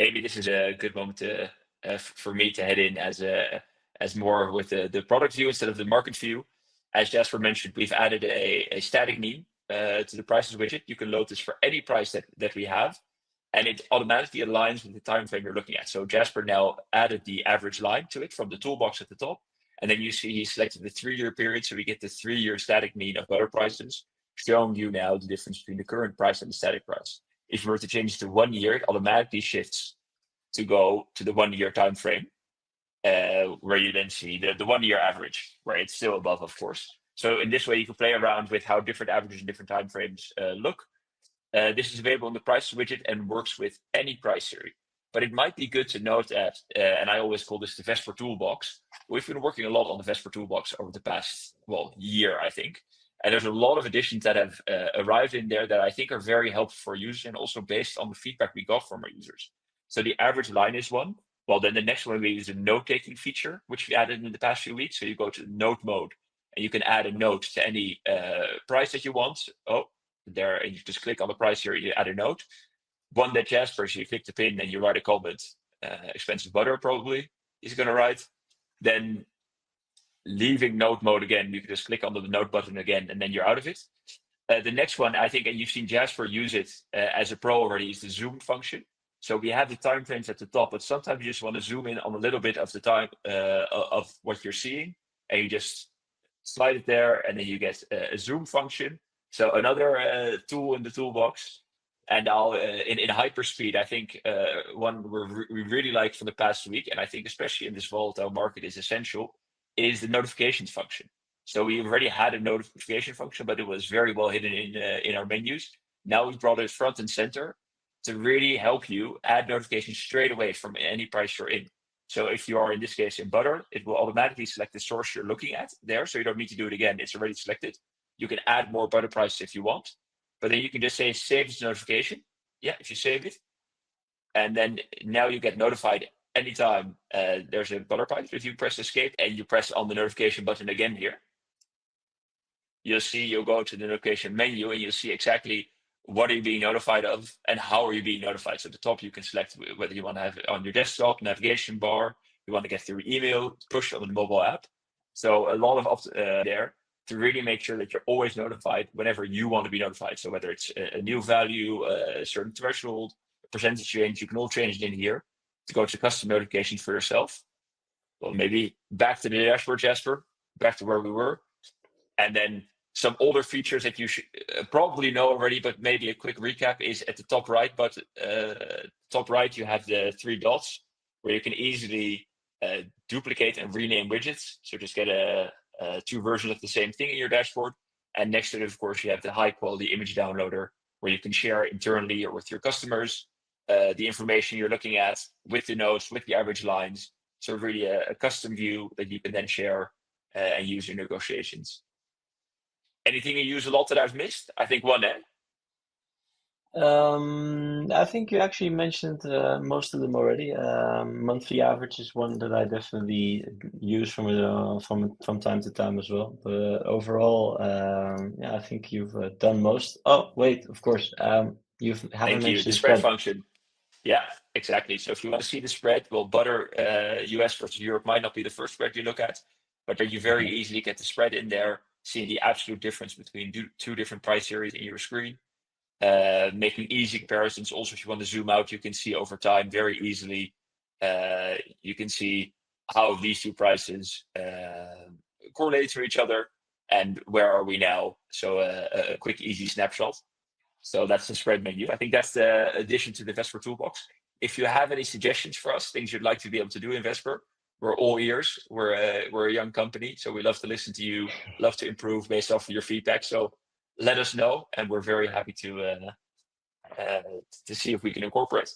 maybe this is a good moment to for me to head in as more with the product view instead of the market view. As Jasper mentioned, we've added a static meme to the prices widget. You can load this for any price that we have, and it automatically aligns with the time frame you're looking at. So Jasper now added the average line to it from the toolbox at the top, and then you see he selected the 3-year period, so we get the 3-year static mean of butter prices, showing you now the difference between the current price and the static price. If you were to change to 1 year, it automatically shifts to go to the 1-year time frame, where you then see the 1-year average, where it's still above, of course. So in this way, you can play around with how different averages and different time frames look. This is available in the prices widget and works with any price series. But it might be good to note that, and I always call this the Vesper toolbox. We've been working a lot on the Vesper toolbox over the past, year, I think. And there's a lot of additions that have arrived in there that I think are very helpful for users, and also based on the feedback we got from our users. So the average line is one. Well, then the next one we use a note-taking feature, which we added in the past few weeks. So you go to note mode, and you can add a note to any price that you want. Oh, there, and you just click on the price here, you add a note. One that Jasper, so you click the pin and you write a comment. Expensive butter, probably, he's going to write. Then leaving note mode again, you can just click on the note button again, and then you're out of it. The next one, I think, and you've seen Jasper use it as a pro already, is the zoom function. So we have the time frames at the top, but sometimes you just want to zoom in on a little bit of the time of what you're seeing, and you just slide it there, and then you get a zoom function. So another tool in the toolbox. And I'll in hyperspeed, I think one we really like from the past week, and I think especially in this volatile market is essential, is the notifications function. So we already had a notification function, but it was very well hidden in our menus. Now we brought it front and center to really help you add notifications straight away from any price you're in. So if you are, in this case, in butter, it will automatically select the source you're looking at there, so you don't need to do it again. It's already selected. You can add more butter prices if you want, but then you can just say save this notification. Yeah, if you save it, and then now you get notified anytime there's a butter price. If you press escape and you press on the notification button again here, you'll go to the notification menu, and you'll see exactly what are you being notified of and how are you being notified. So at the top, you can select whether you want to have it on your desktop, navigation bar, you want to get through email, push on the mobile app. So a lot of there to really make sure that you're always notified whenever you want to be notified. So whether it's a new value, a certain threshold, a percentage change, you can all change it in here to go to custom notifications for yourself. Well, maybe back to the dashboard, Jasper, back to where we were. And then some older features that you should probably know already, but maybe a quick recap is at the top right. But top right, you have the 3 dots where you can easily duplicate and rename widgets. So just get 2 versions of the same thing in your dashboard. And next to it, of course, you have the high quality image downloader where you can share internally or with your customers the information you're looking at with the notes, with the average lines. So really a custom view that you can then share and use in negotiations. Anything you use a lot that I've missed? I think one, I think you actually mentioned most of them already. Monthly average is one that I definitely use from time to time as well. But overall, I think you've done most. Oh, wait, of course, you haven't mentioned the spread function. Yeah, exactly. So if you want to see the spread, well, butter US versus Europe might not be the first spread you look at, but then you very easily get the spread in there, seeing the absolute difference between 2 different price series in your screen. Making easy comparisons. Also, if you want to zoom out, you can see over time very easily. You can see how these 2 prices correlate to each other and where are we now. So a quick, easy snapshot. So that's the spread menu. I think that's the addition to the Vesper toolbox. If you have any suggestions for us, things you'd like to be able to do in Vesper, we're all ears. We're a young company, so we love to listen to you, love to improve based off of your feedback. So let us know, and we're very happy to see if we can incorporate.